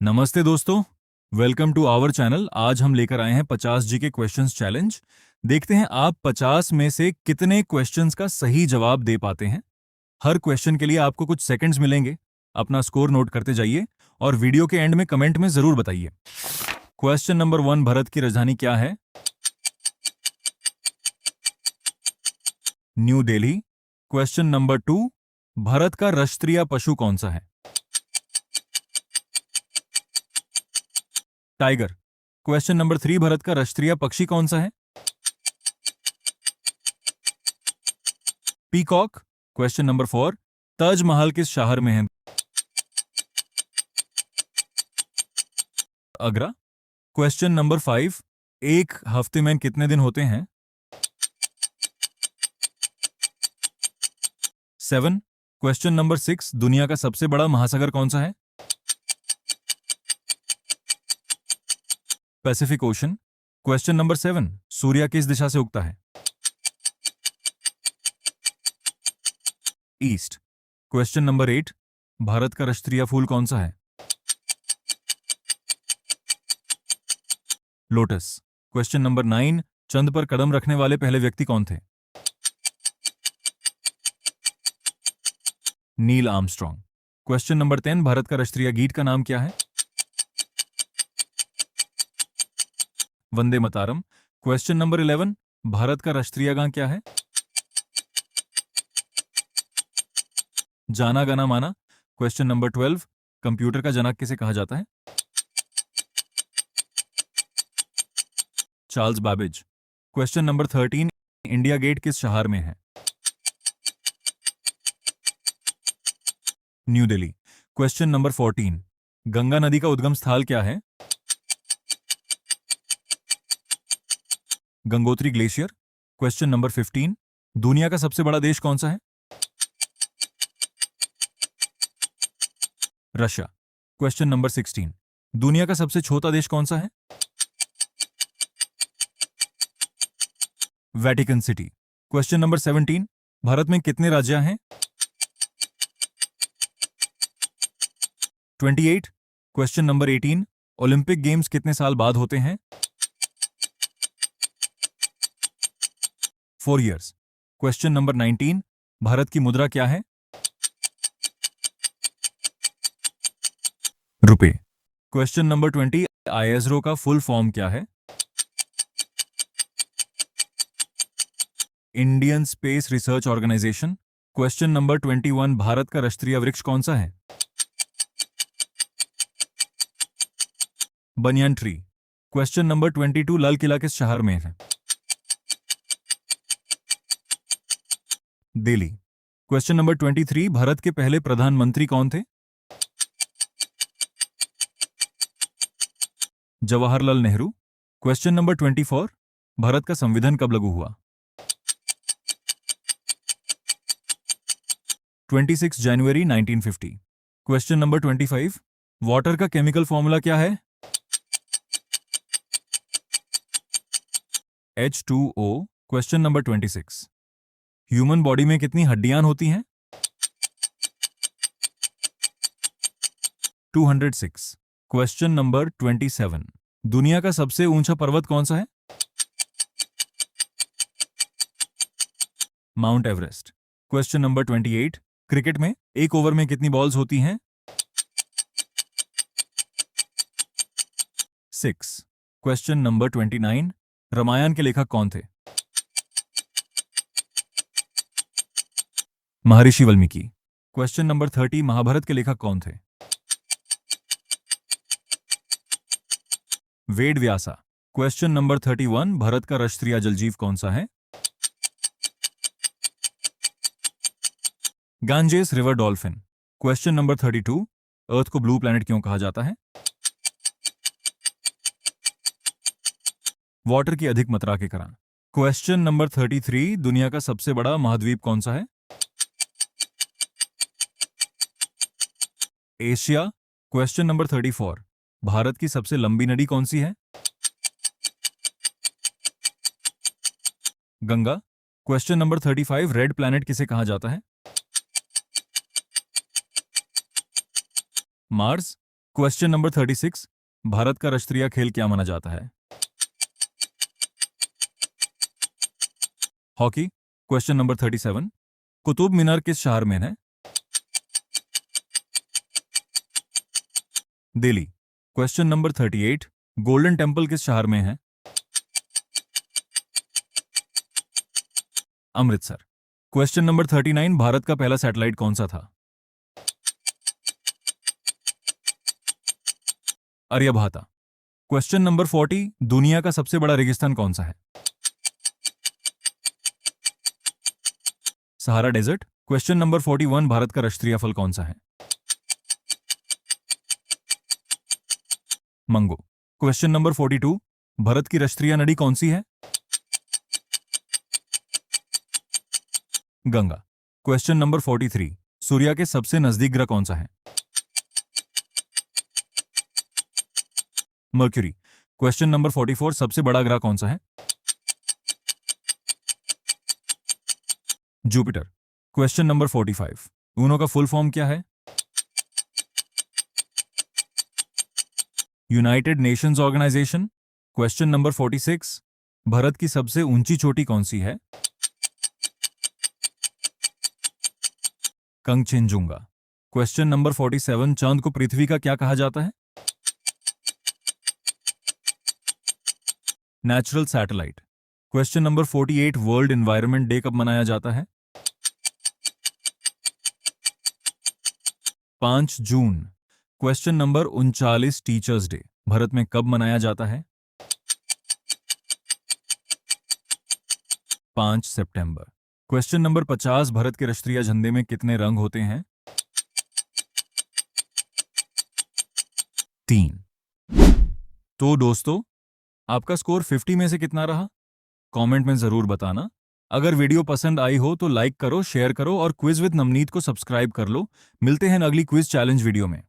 नमस्ते दोस्तों। Welcome to our channel. आज हम लेकर आए हैं 50 जी के क्वेश्चंस चैलेंज। देखते हैं आप 50 में से कितने क्वेश्चंस का सही जवाब दे पाते हैं। हर क्वेश्चन के लिए आपको कुछ सेकंड्स मिलेंगे। अपना स्कोर नोट करते जाइए और वीडियो के एंड में कमेंट में जरूर बताइए। क्वेश्चन नंबर 1, भारत की राजधानी क्या है? New Delhi. Question number 2, Bharat का राष्ट्रीय पशु कौन सा है? टाइगर। क्वेश्चन नंबर 3, भारत का राष्ट्रीय पक्षी कौन सा है? पीकॉक। क्वेश्चन नंबर 4, ताजमहल किस शहर में है? आगरा। क्वेश्चन नंबर 5, एक हफ्ते में कितने दिन होते हैं? 7। क्वेश्चन नंबर 6, दुनिया का सबसे बड़ा महासागर कौन सा है? Pacific ocean. क्वेश्चन नंबर 7, सूर्य किस दिशा से उगता है? ईस्ट। क्वेश्चन नंबर 8, भारत का राष्ट्रीय फूल कौन सा है? लोटस। क्वेश्चन नंबर 9, चंद पर कदम रखने वाले पहले व्यक्ति कौन थे? Neil Armstrong. Question number 10, Bharat का राष्ट्रीय गीत का नाम क्या है? वंदे मातरम। क्वेश्चन नंबर 11, भारत का राष्ट्रीय गान क्या है? जाना गाना माना। क्वेश्चन नंबर 12, कंप्यूटर का जनक किसे कहा जाता है? Charles Babbage. Question number 13, India Gate किस शहर में है? New Delhi. Question number 14, Ganga नदी का उद्गम स्थल क्या है? गंगोत्री ग्लेशियर। क्वेश्चन नंबर 15, दुनिया का सबसे बड़ा देश कौन सा है? रशिया। क्वेश्चन नंबर 16, दुनिया का सबसे छोटा देश कौन सा है? Vatican city. Question number 17, Bharat में कितने राज्य हैं? 28। क्वेश्चन नंबर 18, ओलंपिक गेम्स कितने साल बाद होते हैं? 4 years। क्वेश्चन नंबर 19, भारत की मुद्रा क्या है? रुपए। क्वेश्चन नंबर 20, आईएसआरओ का फुल फॉर्म क्या है? Indian Space Research Organisation. Question number 21, Bharat का राष्ट्रीय वृक्ष कौन सा है? Banyan tree. Question number 22, Lal Qila किस शहर में है? दिल्ली। क्वेश्चन नंबर 23, भारत के पहले प्रधानमंत्री कौन थे? जवाहरलाल नेहरू। क्वेश्चन नंबर 24, भारत का संविधान कब लागू हुआ? 26 जनवरी 1950। क्वेश्चन नंबर 25, वाटर का केमिकल फॉर्मूला क्या है? H2O। Question number 26, human body में कितनी हड्डियां होती हैं? 206। क्वेश्चन नंबर 27, दुनिया का सबसे ऊंचा पर्वत कौन सा है? Mount Everest. Question number 28, cricket में एक ओवर में कितनी बॉल्स होती हैं? 6। क्वेश्चन नंबर 29, रामायण के लेखक कौन थे? महर्षि वाल्मीकि। क्वेश्चन नंबर 30, महाभारत के लेखक कौन थे? वेद व्यासा। क्वेश्चन नंबर 31, भारत का राष्ट्रीय जलजीव कौन सा है? गांजेस रिवर डॉल्फिन। क्वेश्चन नंबर 32, अर्थ को ब्लू प्लैनेट क्यों कहा जाता है? वाटर की अधिक मात्रा के कारण। क्वेश्चन नंबर 33, दुनिया का सबसे बड़ा महाद्वीप कौन सा है? एशिया। क्वेश्चन नंबर 34, भारत की सबसे लंबी नदी कौन सी है? Ganga. Question number 35, red planet किसे कहा जाता है? मार्स। क्वेश्चन नंबर 36, भारत का राष्ट्रीय खेल क्या माना जाता है? Hockey. Question number 37, Qutub Minar किस शहर में है? Delhi. Question number 38, golden temple किस शहर में है? अमृतसर। क्वेश्चन नंबर 39, भारत का पहला सैटेलाइट कौन सा था? आर्यभट्टा। क्वेश्चन नंबर 40, दुनिया का सबसे बड़ा रेगिस्तान कौन सा है? Sahara desert. Question number 41, Bharat का राष्ट्रीय फल कौन सा है? मंगो। क्वेश्चन नंबर 42, भारत की राष्ट्रीय नदी कौन सी है? गंगा। क्वेश्चन नंबर 43, सूर्य के सबसे नजदीक ग्रह कौन सा है? मर्क्यूरी। क्वेश्चन नंबर 44, सबसे बड़ा ग्रह कौन सा है? जुपिटर। क्वेश्चन नंबर 45, यूनो का फुल फॉर्म क्या है? United Nations Organisation. Question number 46, Bharat की सबसे ऊंची चोटी कौन सी है? कंगचेनजुंगा। क्वेश्चन नंबर 47, चांद को पृथ्वी का क्या कहा जाता है? Natural satellite. Question number 48, world environment day कब मनाया जाता है? 5 June. Question number 39, teachers day Bharat में कब मनाया जाता है? 5 सितंबर। क्वेश्चन नंबर 50, भारत के राष्ट्रीय झंडे में कितने रंग होते हैं? 3। तो दोस्तों, आपका स्कोर 50 में से कितना रहा? कमेंट में जरूर बताना। अगर वीडियो पसंद आई हो तो लाइक करो, शेयर करो और क्विज विद नवनीत को सब्सक्राइब कर लो। मिलते हैं अगली क्विज चैलेंज वीडियो में।